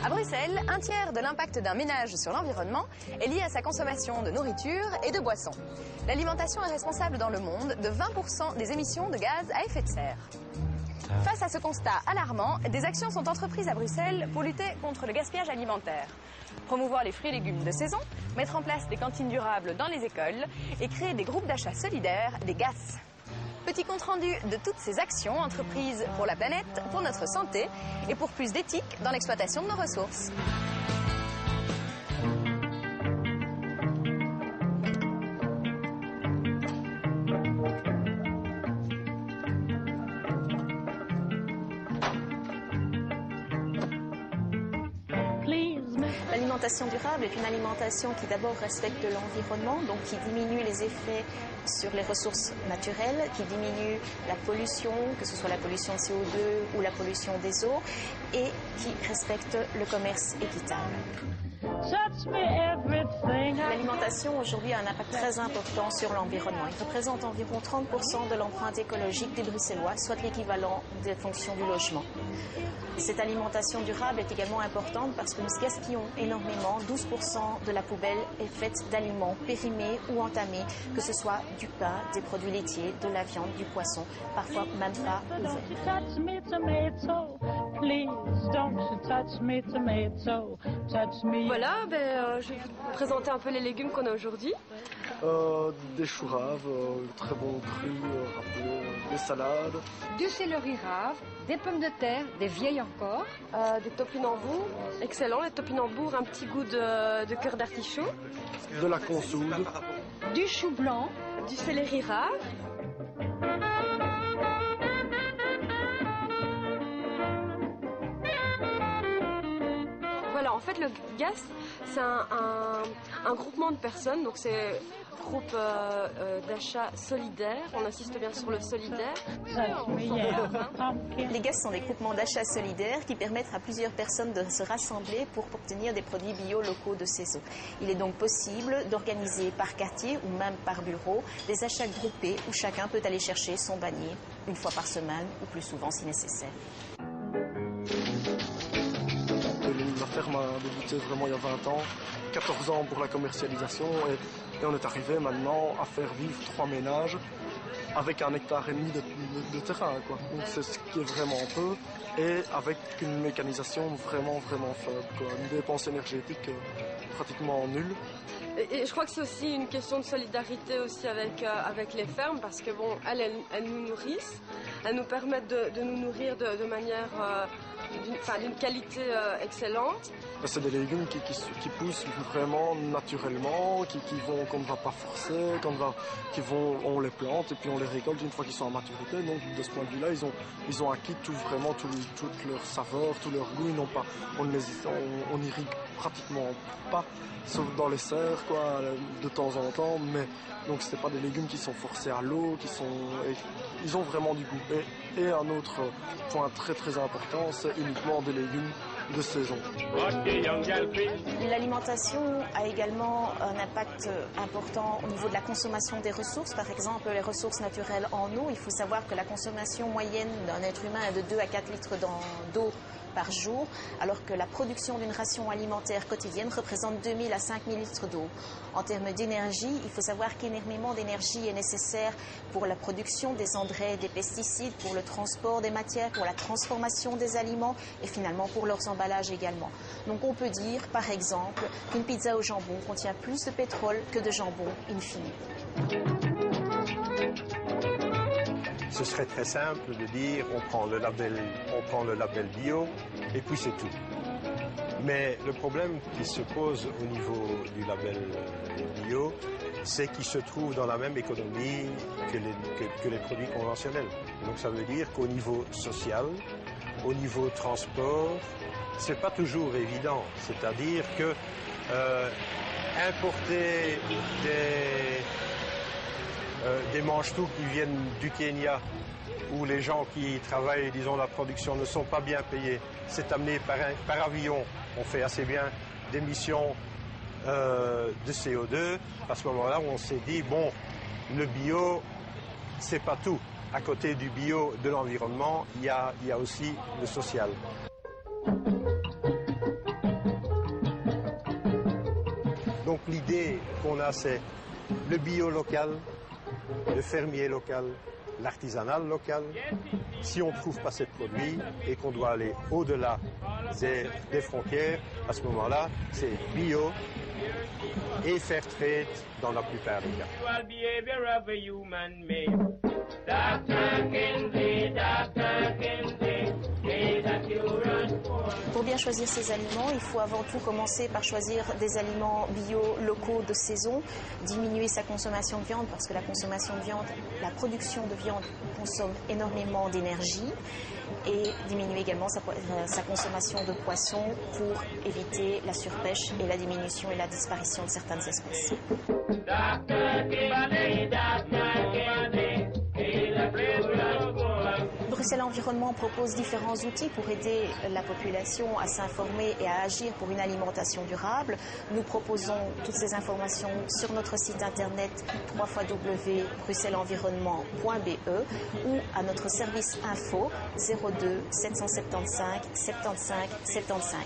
À Bruxelles, un tiers de l'impact d'un ménage sur l'environnement est lié à sa consommation de nourriture et de boissons. L'alimentation est responsable dans le monde de 20% des émissions de gaz à effet de serre. Face à ce constat alarmant, des actions sont entreprises à Bruxelles pour lutter contre le gaspillage alimentaire. Promouvoir les fruits et légumes de saison, mettre en place des cantines durables dans les écoles et créer des groupes d'achat solidaires, des GAS. Petit compte rendu de toutes ces actions entreprises pour la planète, pour notre santé et pour plus d'éthique dans l'exploitation de nos ressources. L'alimentation durable est une alimentation qui d'abord respecte l'environnement, donc qui diminue les effets sur les ressources naturelles, qui diminue la pollution, que ce soit la pollution de CO2 ou la pollution des eaux, et qui respecte le commerce équitable. L'alimentation aujourd'hui a un impact très important sur l'environnement. Il représente environ 30% de l'empreinte écologique des Bruxellois, soit l'équivalent des fonctions du logement. Cette alimentation durable est également importante parce que nous gaspillons énormément. 12% de la poubelle est faite d'aliments périmés ou entamés, que ce soit du pain, des produits laitiers, de la viande, du poisson, parfois même pas ouverts. Voilà, je vais vous présenter un peu les légumes qu'on a aujourd'hui. Des choux raves, très bons crus, râpés, des salades. Du céleri rave, des pommes de terre, des vieilles encore. Des topinambours, excellent, les topinambours, un petit goût de cœur d'artichaut. De la consoude. Du chou blanc. Du céleri rave. Voilà, en fait, le GAS, c'est un groupement de personnes, donc c'est un groupe d'achat solidaire. On insiste bien sur le solidaire. Les GAS sont des groupements d'achat solidaires qui permettent à plusieurs personnes de se rassembler pour obtenir des produits bio locaux de saison. Il est donc possible d'organiser par quartier ou même par bureau des achats groupés où chacun peut aller chercher son panier une fois par semaine ou plus souvent si nécessaire. La ferme a débuté vraiment il y a 20 ans, 14 ans pour la commercialisation et on est arrivé maintenant à faire vivre 3 ménages avec 1,5 hectare de terrain, quoi. Donc c'est ce qui est vraiment peu et avec une mécanisation vraiment faible, quoi. Une dépense énergétique pratiquement nulle. Et je crois que c'est aussi une question de solidarité aussi avec les fermes parce que bon, elles nous nourrissent, elles nous permettent de nous nourrir de manière d'une qualité excellente. C'est des légumes qui poussent vraiment naturellement, qu'on ne va pas forcer, on les plante et puis on les récolte une fois qu'ils sont à maturité. Donc de ce point de vue-là, ils ont acquis toute leur saveur, tout leur goût. On n'irrigue pratiquement pas, sauf dans les serres, quoi, de temps en temps. Mais donc c'est pas des légumes qui sont forcés à l'eau, ils ont vraiment du goût. Et un autre point très important, c'est uniquement des légumes de saison. L'alimentation a également un impact important au niveau de la consommation des ressources. Par exemple, les ressources naturelles en eau. Il faut savoir que la consommation moyenne d'un être humain est de 2 à 4 litres d'eau par jour, alors que la production d'une ration alimentaire quotidienne représente 2000 à 5000 litres d'eau. En termes d'énergie, il faut savoir qu'énormément d'énergie est nécessaire pour la production des engrais, des pesticides, pour le transport des matières, pour la transformation des aliments et finalement pour leurs emballages également. Donc on peut dire, par exemple, qu'une pizza au jambon contient plus de pétrole que de jambon in fine. Ce serait très simple de dire on prend le label bio et puis c'est tout. Mais le problème qui se pose au niveau du label bio, c'est qu'il se trouve dans la même économie que les produits conventionnels. Donc ça veut dire qu'au niveau social, au niveau transport, c'est pas toujours évident. C'est-à-dire que importer des mange-tout qui viennent du Kenya, où les gens qui travaillent, disons, la production ne sont pas bien payés, c'est amené par avion. On fait assez bien d'émissions de CO2. À ce moment-là, on s'est dit, bon, le bio, c'est pas tout. À côté du bio, de l'environnement, il y a aussi le social. Donc l'idée qu'on a, c'est le bio local, le fermier local, l'artisanal local. Si on ne trouve pas ces produits et qu'on doit aller au-delà des frontières, à ce moment-là, c'est bio et fair trade dans la plupart des cas. Pour bien choisir ses aliments, il faut avant tout commencer par choisir des aliments bio, locaux, de saison, diminuer sa consommation de viande parce que la consommation de viande, la production de viande consomme énormément d'énergie et diminuer également sa consommation de poissons pour éviter la surpêche et la diminution et la disparition de certaines espèces. Bruxelles Environnement propose différents outils pour aider la population à s'informer et à agir pour une alimentation durable. Nous proposons toutes ces informations sur notre site internet www.bruxellesenvironnement.be ou à notre service info 02 775 75 75.